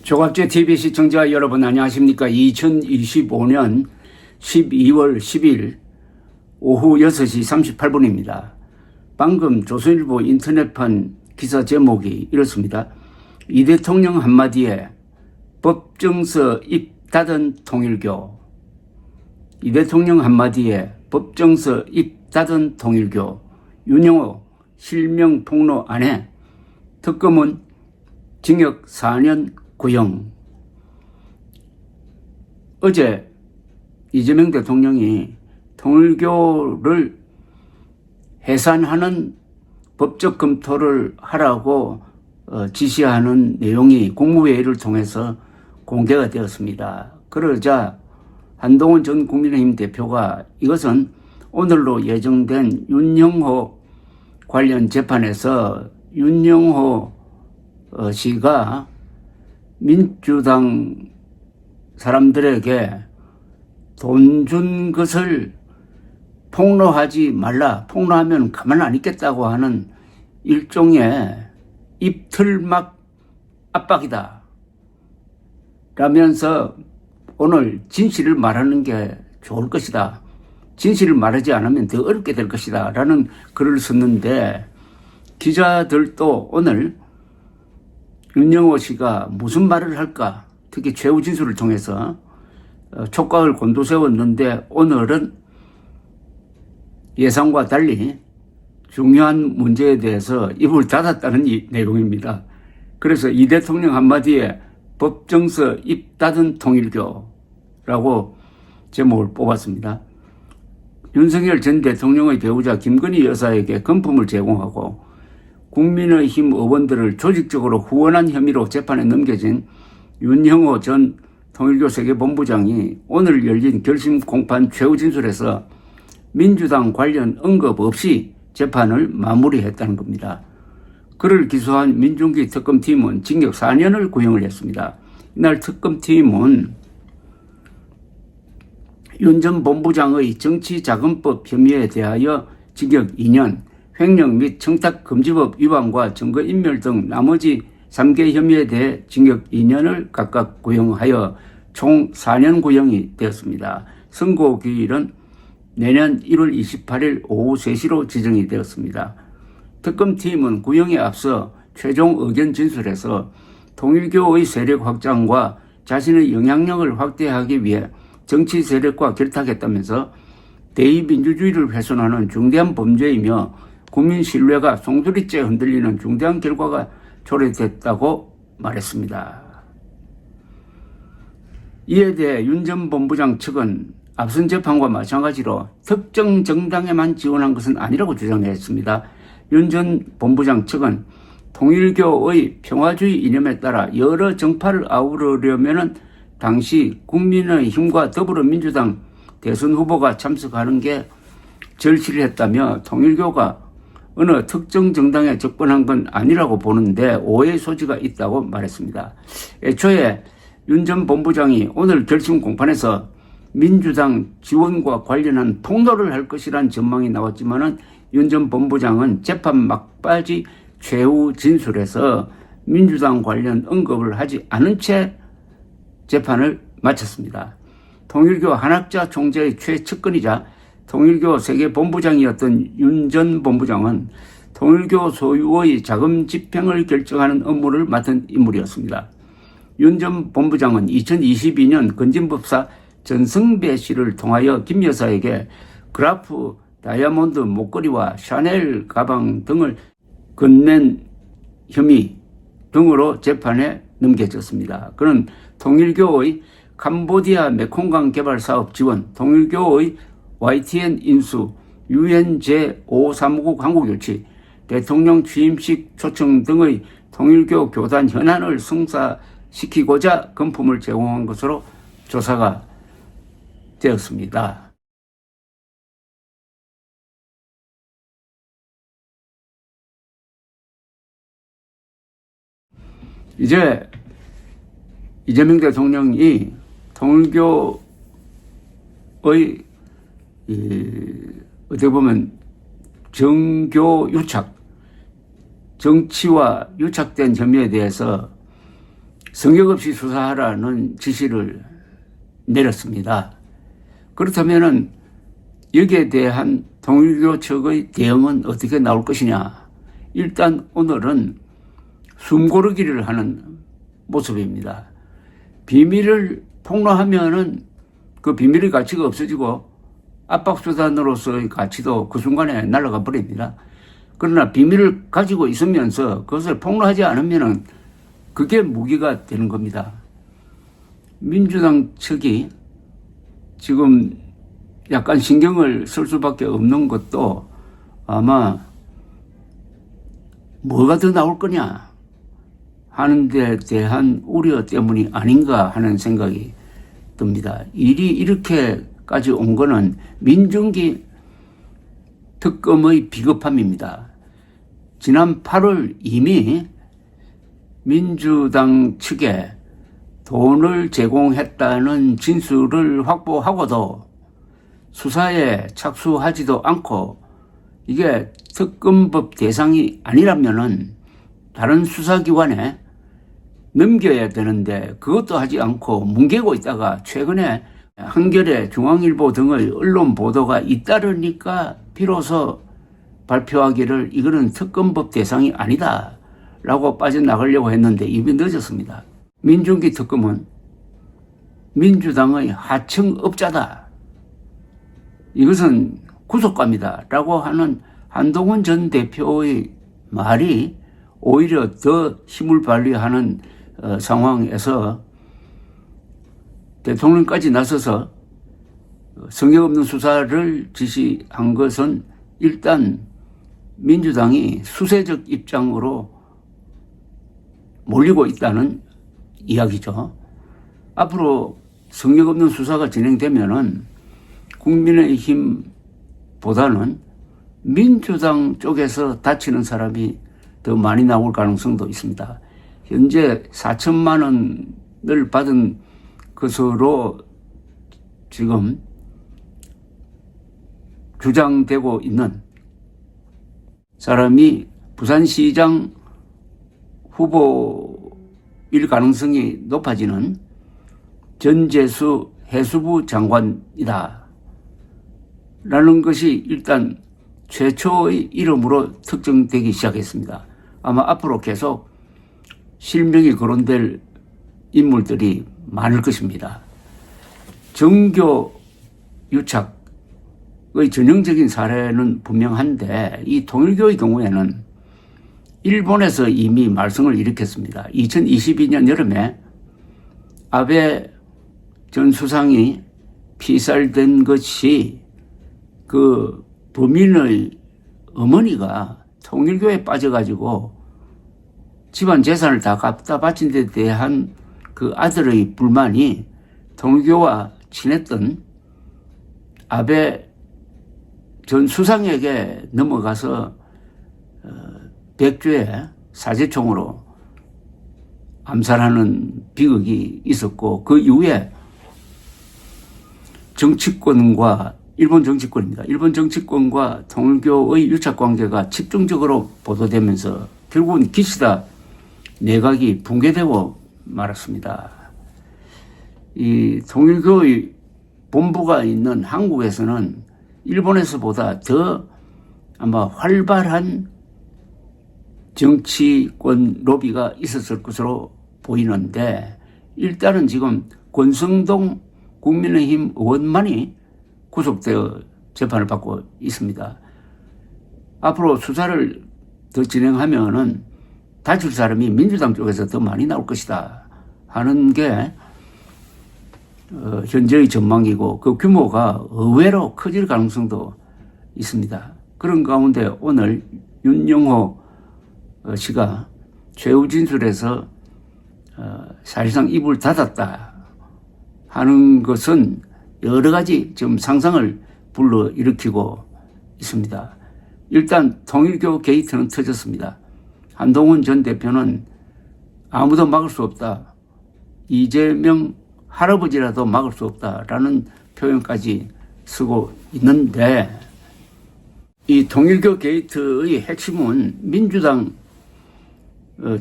조갑제 TV 시청자 여러분 안녕하십니까. 2025년 12월 10일 오후 6시 38분입니다. 방금 조선일보 인터넷판 기사 제목이 이렇습니다. 이 대통령 한마디에 법정서 입 닫은 통일교. 이 대통령 한마디에 법정서 입 닫은 통일교. 윤영호 실명 폭로 안에 특검은 징역 4년 구형. 어제 이재명 대통령이 통일교를 해산하는 법적 검토를 하라고 지시하는 내용이 국무회의를 통해서 공개가 되었습니다. 그러자 한동훈 전 국민의힘 대표가 이것은 오늘로 예정된 윤영호 관련 재판에서 윤영호 씨가 민주당 사람들에게 돈 준 것을 폭로하지 말라, 폭로하면 가만 안 있겠다고 하는 일종의 입틀막 압박이다 라면서 오늘 진실을 말하는 게 좋을 것이다, 진실을 말하지 않으면 더 어렵게 될 것이다 라는 글을 썼는데, 기자들도 오늘 윤영호 씨가 무슨 말을 할까, 특히 최후 진술을 통해서 촉각을 곤두세웠는데, 오늘은 예상과 달리 중요한 문제에 대해서 입을 닫았다는 내용입니다. 그래서 이 대통령 한마디에 법정서 입 닫은 통일교라고 제목을 뽑았습니다. 윤석열 전 대통령의 배우자 김건희 여사에게 금품을 제공하고 국민의힘 의원들을 조직적으로 후원한 혐의로 재판에 넘겨진 윤영호 전 통일교 세계본부장이 오늘 열린 결심 공판 최후 진술에서 민주당 관련 언급 없이 재판을 마무리했다는 겁니다. 그를 기소한 민중기 특검팀은 징역 4년을 구형을 했습니다. 이날 특검팀은 윤 전 본부장의 정치자금법 혐의에 대하여 징역 2년, 횡령 및 청탁금지법 위반과 증거인멸 등 나머지 3개 혐의에 대해 징역 2년을 각각 구형하여 총 4년 구형이 되었습니다. 선고기일은 내년 1월 28일 오후 3시로 지정이 되었습니다. 특검팀은 구형에 앞서 최종 의견 진술에서 통일교의 세력 확장과 자신의 영향력을 확대하기 위해 정치 세력과 결탁했다면서 대의민주주의를 훼손하는 중대한 범죄이며 국민 신뢰가 송두리째 흔들리는 중대한 결과가 초래됐다고 말했습니다. 이에 대해 윤 전 본부장 측은 앞선 재판과 마찬가지로 특정 정당에만 지원한 것은 아니라고 주장했습니다. 윤 전 본부장 측은 통일교의 평화주의 이념에 따라 여러 정파를 아우르려면 당시 국민의힘과 더불어민주당 대선 후보가 참석하는 게 절실했다며 통일교가 어느 특정 정당에 접근한 건 아니라고 보는데 오해의 소지가 있다고 말했습니다. 애초에 윤 전 본부장이 오늘 결심 공판에서 민주당 지원과 관련한 폭로를 할 것이란 전망이 나왔지만은 윤 전 본부장은 재판 막바지 최후 진술에서 민주당 관련 언급을 하지 않은 채 재판을 마쳤습니다. 통일교 한학자 총재의 최측근이자 통일교 세계본부장이었던 윤 전 본부장은 통일교 소유의 자금 집행을 결정하는 업무를 맡은 인물이었습니다. 윤 전 본부장은 2022년 건진법사 전승배 씨를 통하여 김 여사에게 그라프 다이아몬드 목걸이와 샤넬 가방 등을 건넨 혐의 등으로 재판에 넘겨졌습니다. 그는 통일교의 캄보디아 메콩강 개발 사업 지원, 통일교의 YTN 인수, UN 제5사무국 한국 유치, 대통령 취임식 초청 등의 통일교 교단 현안을 성사시키고자 금품을 제공한 것으로 조사가 되었습니다. 이제 이재명 대통령이 통일교의 어떻게 보면 정교 유착, 정치와 유착된 혐의에 대해서 성역 없이 수사하라는 지시를 내렸습니다. 그렇다면은 여기에 대한 통일교 측의 대응은 어떻게 나올 것이냐. 일단 오늘은 숨고르기를 하는 모습입니다. 비밀을 폭로하면은 그 비밀의 가치가 없어지고 압박수단으로서의 가치도 그 순간에 날아가 버립니다. 그러나 비밀을 가지고 있으면서 그것을 폭로하지 않으면은 그게 무기가 되는 겁니다. 민주당 측이 지금 약간 신경을 쓸 수밖에 없는 것도 아마 뭐가 더 나올 거냐 하는 데 대한 우려 때문이 아닌가 하는 생각이 듭니다. 일이 이렇게까지 온 거는 민중기 특검의 비겁함입니다. 지난 8월 이미 민주당 측에 돈을 제공했다는 진술을 확보하고도 수사에 착수하지도 않고 이게 특검법 대상이 아니라면은 다른 수사기관에 넘겨야 되는데 그것도 하지 않고 뭉개고 있다가 최근에 한겨레, 중앙일보 등의 언론 보도가 잇따르니까 비로소 발표하기를 이거는 특검법 대상이 아니다 라고 빠져나가려고 했는데 이미 늦었습니다. 민중기 특검은 민주당의 하청업자다. 이것은 구속감이다 라고 하는 한동훈 전 대표의 말이 오히려 더 힘을 발휘하는 상황에서 대통령까지 나서서 성역 없는 수사를 지시한 것은 일단 민주당이 수세적 입장으로 몰리고 있다는 이야기죠. 앞으로 성역 없는 수사가 진행되면은 국민의힘보다는 민주당 쪽에서 다치는 사람이 더 많이 나올 가능성도 있습니다. 현재 4천만 원을 받은 것으로 지금 주장되고 있는 사람이 부산시장 후보일 가능성이 높아지는 전재수 해수부 장관이다 라는 것이 일단 최초의 이름으로 특정되기 시작했습니다. 아마 앞으로 계속 실명이 거론될 인물들이 많을 것입니다. 정교 유착의 전형적인 사례는 분명한데 이 통일교의 경우에는 일본에서 이미 말썽을 일으켰습니다. 2022년 여름에 아베 전 수상이 피살된 것이 그 범인의 어머니가 통일교에 빠져가지고 집안 재산을 다 갖다 바친 데 대한 그 아들의 불만이 통일교와 친했던 아베 전 수상에게 넘어가서 백주에 사제총으로 암살하는 비극이 있었고 그 이후에 정치권과 일본 정치권입니다. 일본 정치권과 통일교의 유착관계가 집중적으로 보도되면서 결국은 기시다 내각이 붕괴되고 말았습니다. 이 통일교의 본부가 있는 한국에서는 일본에서보다 더 아마 활발한 정치권 로비가 있었을 것으로 보이는데 일단은 지금 권성동 국민의힘 의원만이 구속되어 재판을 받고 있습니다. 앞으로 수사를 더 진행하면은 다칠 사람이 민주당 쪽에서 더 많이 나올 것이다 하는 게 현재의 전망이고 그 규모가 의외로 커질 가능성도 있습니다. 그런 가운데 오늘 윤영호 씨가 최후 진술에서 사실상 입을 닫았다 하는 것은 여러 가지 지금 상상을 불러일으키고 있습니다. 일단 통일교 게이트는 터졌습니다. 한동훈 전 대표는 아무도 막을 수 없다. 이재명 할아버지라도 막을 수 없다라는 표현까지 쓰고 있는데 이 통일교 게이트의 핵심은 민주당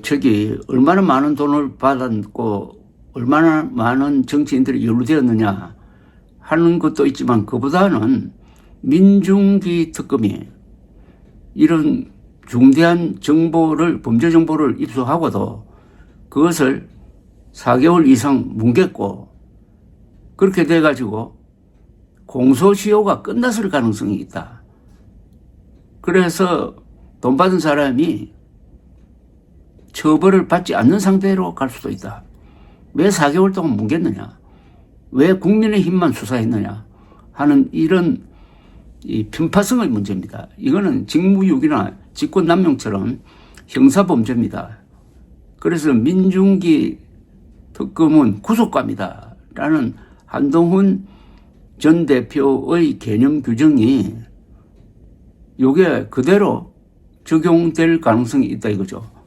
저기 얼마나 많은 돈을 받았고 얼마나 많은 정치인들이 연루되었느냐 하는 것도 있지만 그보다는 민중기 특검이 이런 중대한 정보를 범죄 정보를 입수하고도 그것을 4개월 이상 뭉갰고 그렇게 돼가지고 공소시효가 끝났을 가능성이 있다. 그래서 돈 받은 사람이 처벌을 받지 않는 상태로 갈 수도 있다. 왜 4개월 동안 뭉갰느냐? 왜 국민의힘만 수사했느냐? 하는 이런 이 편파성의 문제입니다. 이거는 직무유기나 직권남용처럼 형사범죄입니다. 그래서 민중기 특검은 구속감이다 라는 한동훈 전 대표의 개념 규정이 요게 그대로 적용될 가능성이 있다 이거죠.